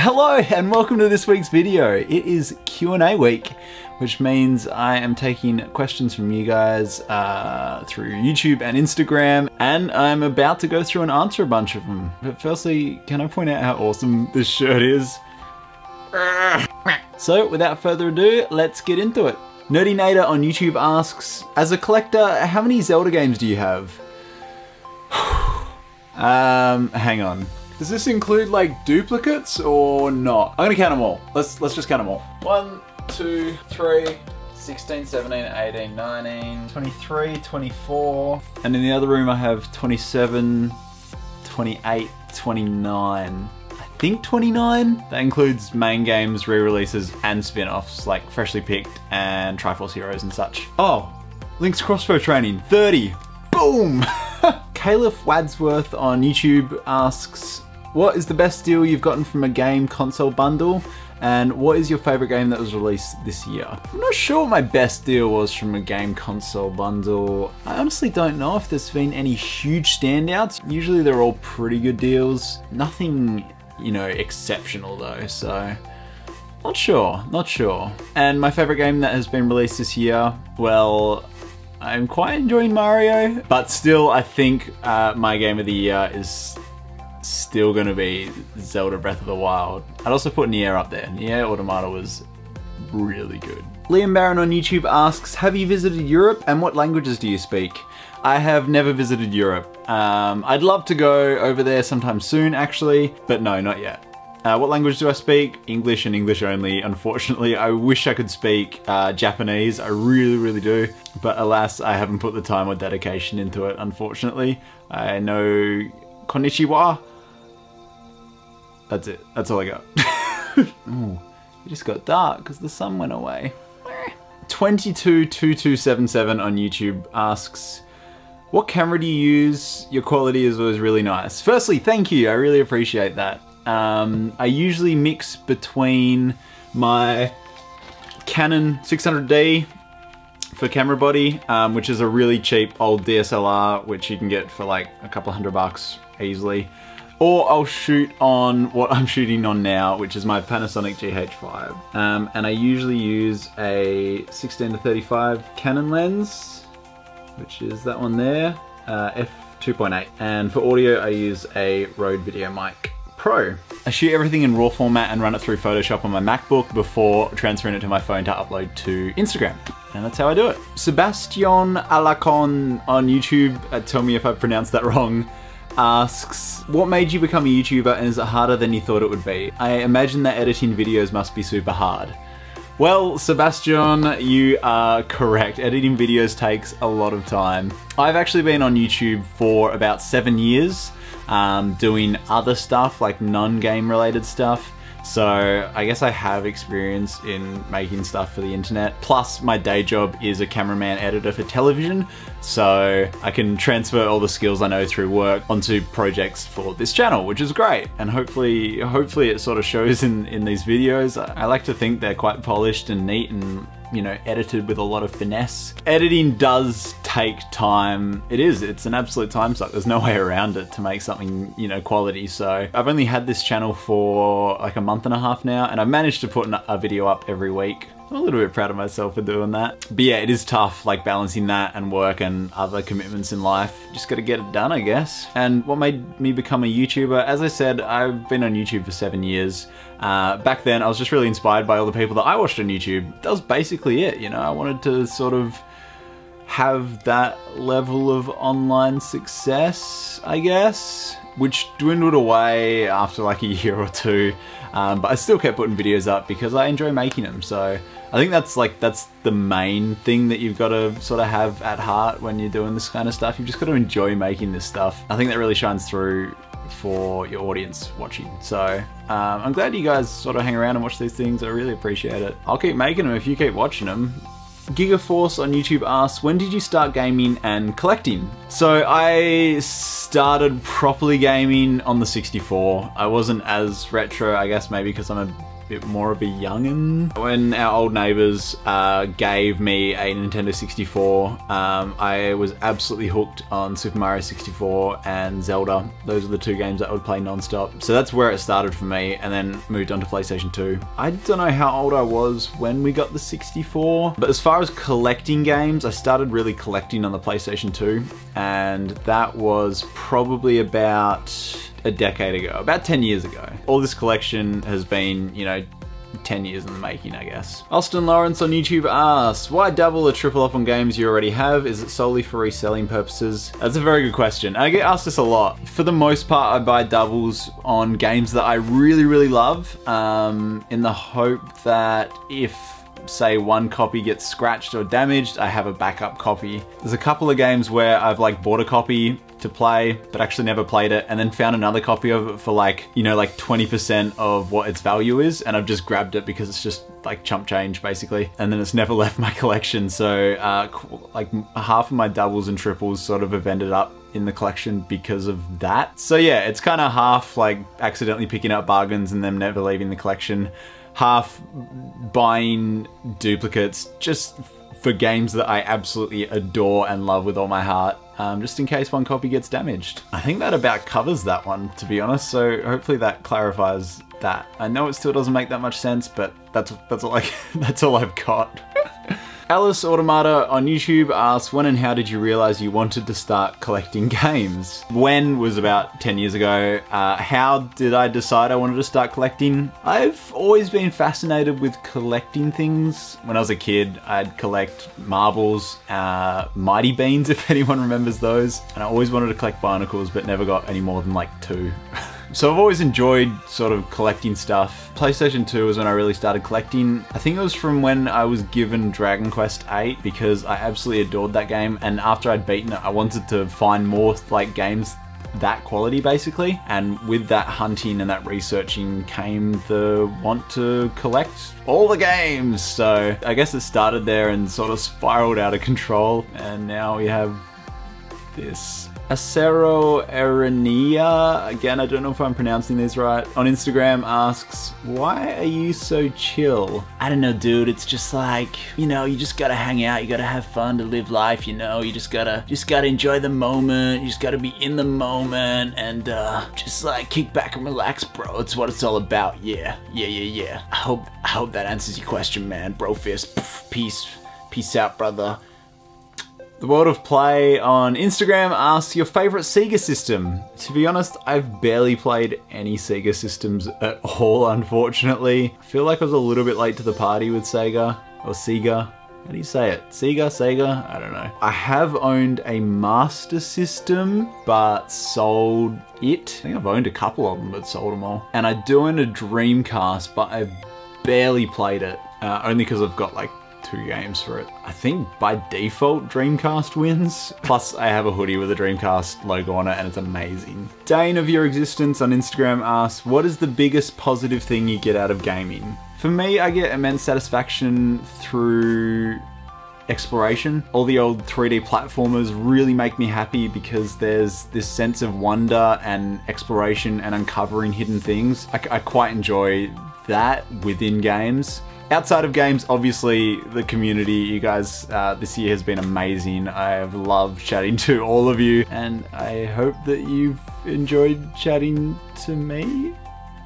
Hello and welcome to this week's video. It is Q&A week, which means I am taking questions from you guys through YouTube and Instagram, and I'm about to go through and answer a bunch of them. But firstly, can I point out how awesome this shirt is? So without further ado, let's get into it. Nerdy Nader on YouTube asks, as a collector, how many Zelda games do you have? Hang on. Does this include like duplicates or not? I'm gonna count them all. Let's just count them all. 1, 2, 3, 16, 17, 18, 19, 23, 24. And in the other room I have 27, 28, 29. I think 29. That includes main games, re-releases, and spin-offs like Freshly Picked and Triforce Heroes and such. Oh, Link's crossbow training, 30. Boom! Caliph Wadsworth on YouTube asks, what is the best deal you've gotten from a game console bundle? And what is your favorite game that was released this year? I'm not sure what my best deal was from a game console bundle. I honestly don't know if there's been any huge standouts. Usually they're all pretty good deals. Nothing, you know, exceptional though, so not sure. And my favorite game that has been released this year, well, I'm quite enjoying Mario, but still I think my game of the year is still gonna be Zelda Breath of the Wild. I'd also put Nier up there. Nier Automata was really good. Liam Barron on YouTube asks, have you visited Europe and what languages do you speak? I have never visited Europe. I'd love to go over there sometime soon actually, but no, not yet. What language do I speak? English and English only, unfortunately. I wish I could speak Japanese, I really do, but alas, I haven't put the time or dedication into it, unfortunately. I know Konnichiwa. That's it, that's all I got. Ooh, it just got dark because the sun went away. 222277 on YouTube asks, what camera do you use? Your quality is always really nice. Firstly, thank you, I really appreciate that. I usually mix between my Canon 600D for camera body, which is a really cheap old DSLR, which you can get for like a couple $100 easily. Or I'll shoot on what I'm shooting on now, which is my Panasonic GH5. And I usually use a 16-35 Canon lens, which is that one there, f2.8. And for audio, I use a Rode Video Mic Pro. I shoot everything in RAW format and run it through Photoshop on my MacBook before transferring it to my phone to upload to Instagram. And that's how I do it. Sebastian Alacon on YouTube, tell me if I pronounced that wrong, asks, what made you become a YouTuber and is it harder than you thought it would be? I imagine that editing videos must be super hard. Well, Sebastian, you are correct. Editing videos takes a lot of time. I've actually been on YouTube for about 7 years, doing other stuff like non-game related stuff. So I guess I have experience in making stuff for the internet. Plus my day job is a cameraman editor for television. So I can transfer all the skills I know through work onto projects for this channel, which is great. And hopefully it sort of shows in these videos. I like to think they're quite polished and neat and, you know, edited with a lot of finesse. Editing does take time. It's an absolute time suck. There's no way around it to make something, you know, quality. So I've only had this channel for like a month and a half now, and I've managed to put a video up every week. I'm a little bit proud of myself for doing that. But yeah, it is tough, like balancing that and work and other commitments in life. Just gotta get it done, I guess. And what made me become a YouTuber? As I said, I've been on YouTube for 7 years. Back then, I was just really inspired by all the people that I watched on YouTube. That was basically it, you know? I wanted to sort of have that level of online success, I guess, which dwindled away after like a year or two. But I still kept putting videos up because I enjoy making them. So I think that's the main thing that you've got to sort of have at heart when you're doing this kind of stuff. You've just got to enjoy making this stuff. I think that really shines through for your audience watching. So I'm glad you guys sort of hang around and watch these things. I really appreciate it. I'll keep making them if you keep watching them. Gigaforce on YouTube asks, when did you start gaming and collecting? So I started properly gaming on the 64. I wasn't as retro, I guess maybe because I'm a bit more of a youngin'. When our old neighbors gave me a Nintendo 64, I was absolutely hooked on Super Mario 64 and Zelda. Those are the two games that I would play non-stop. So that's where it started for me, and then moved on to PlayStation 2. I don't know how old I was when we got the 64, but as far as collecting games, I started really collecting on the PlayStation 2, and that was probably about a decade ago, about 10 years ago. All this collection has been, you know, 10 years in the making, I guess. Austin Lawrence on YouTube asks, why double or triple up on games you already have? Is it solely for reselling purposes? That's a very good question. I get asked this a lot. For the most part, I buy doubles on games that I really, really love, in the hope that if, say, one copy gets scratched or damaged, I have a backup copy. There's a couple of games where I've like bought a copy to play, but actually never played it, and then found another copy of it for like, you know, like 20% of what its value is, and I've just grabbed it because it's just like chump change basically, and then it's never left my collection. So like half of my doubles and triples sort of have ended up in the collection because of that. So yeah, it's kind of half like accidentally picking up bargains and them never leaving the collection, half buying duplicates just for games that I absolutely adore and love with all my heart, just in case one copy gets damaged. I think that about covers that one, to be honest, so hopefully that clarifies that. I know it still doesn't make that much sense, but that's all that's all I've got. Alice Automata on YouTube asks, when and how did you realize you wanted to start collecting games? When was about 10 years ago. How did I decide I wanted to start collecting? I've always been fascinated with collecting things. When I was a kid, I'd collect marbles, Mighty Beans, if anyone remembers those. And I always wanted to collect barnacles, but never got any more than like 2. So I've always enjoyed sort of collecting stuff. PlayStation 2 was when I really started collecting. I think it was from when I was given Dragon Quest VIII, because I absolutely adored that game, and after I'd beaten it, I wanted to find more like games that quality basically. And with that hunting and that researching came the want to collect all the games. So I guess it started there and sort of spiraled out of control, and now we have this. Acero Erenia, again, I don't know if I'm pronouncing these right, on Instagram asks, why are you so chill? I don't know, dude, it's just like, you know, you just gotta hang out, you gotta have fun to live life, you know, you just gotta enjoy the moment, you just gotta be in the moment, and just like kick back and relax, bro. It's what it's all about. Yeah. I hope that answers your question, man. Bro fist, peace out, brother. The World of Play on Instagram asks, your favorite Sega system? To be honest, I've barely played any Sega systems at all, unfortunately. I feel like I was a little bit late to the party with Sega, or Sega. How do you say it? Sega? I don't know. I have owned a Master System, but sold it. I think I've owned a couple of them, but sold them all. And I do own a Dreamcast, but I've barely played it. Only because I've got like 2 games for it. I think by default Dreamcast wins. Plus I have a hoodie with a Dreamcast logo on it and it's amazing. Dane of Your Existence on Instagram asks, what is the biggest positive thing you get out of gaming? For me, I get immense satisfaction through exploration. All the old 3D platformers really make me happy because there's this sense of wonder and exploration and uncovering hidden things. I quite enjoy that within games. Outside of games, obviously, the community, you guys, this year has been amazing. I have loved chatting to all of you, and I hope that you've enjoyed chatting to me.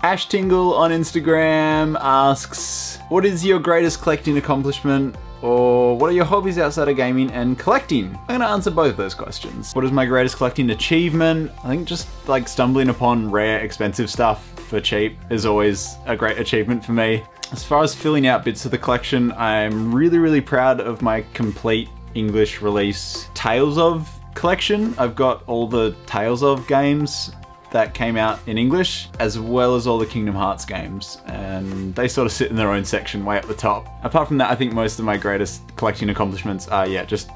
Ash Tingle on Instagram asks, what is your greatest collecting accomplishment? Or what are your hobbies outside of gaming and collecting? I'm gonna answer both those questions. What is my greatest collecting achievement? I think just like stumbling upon rare, expensive stuff for cheap is always a great achievement for me. As far as filling out bits of the collection, I'm really proud of my complete English release Tales of collection. I've got all the Tales of games that came out in English, as well as all the Kingdom Hearts games, and they sort of sit in their own section way up the top. Apart from that, I think most of my greatest collecting accomplishments are, yeah, just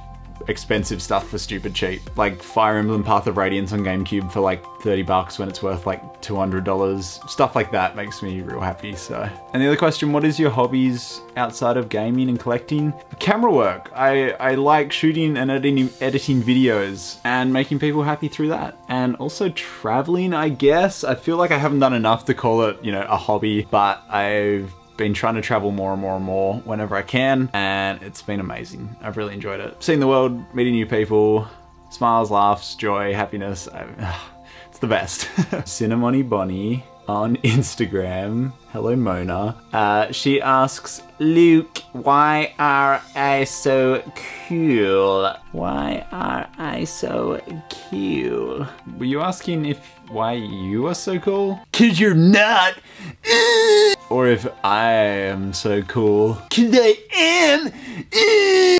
expensive stuff for stupid cheap. Like Fire Emblem Path of Radiance on GameCube for like 30 bucks when it's worth like $200. Stuff like that makes me real happy, so. And the other question, what is your hobbies outside of gaming and collecting? Camera work. I like shooting and editing videos and making people happy through that. And also traveling, I guess. I feel like I haven't done enough to call it, you know, a hobby, but I've been trying to travel more and more and more whenever I can, and it's been amazing. I've really enjoyed it. Seeing the world, meeting new people, smiles, laughs, joy, happiness. It's the best. Cinnamony Bonnie on Instagram. Hello, Mona. She asks, Luke, why are I so cool? Why are I so cool? Were you asking why you are so cool? 'Cause you're not. Or if I am so cool. 'Cause I am.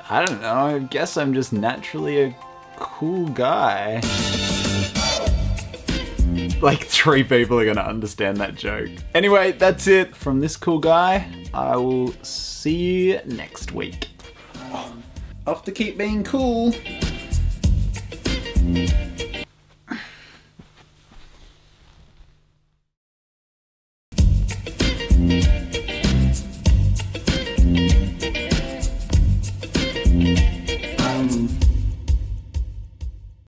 I don't know. I guess I'm just naturally a cool guy. Like 3 people are gonna understand that joke. Anyway, that's it from this cool guy. I will see you next week. Off to keep being cool.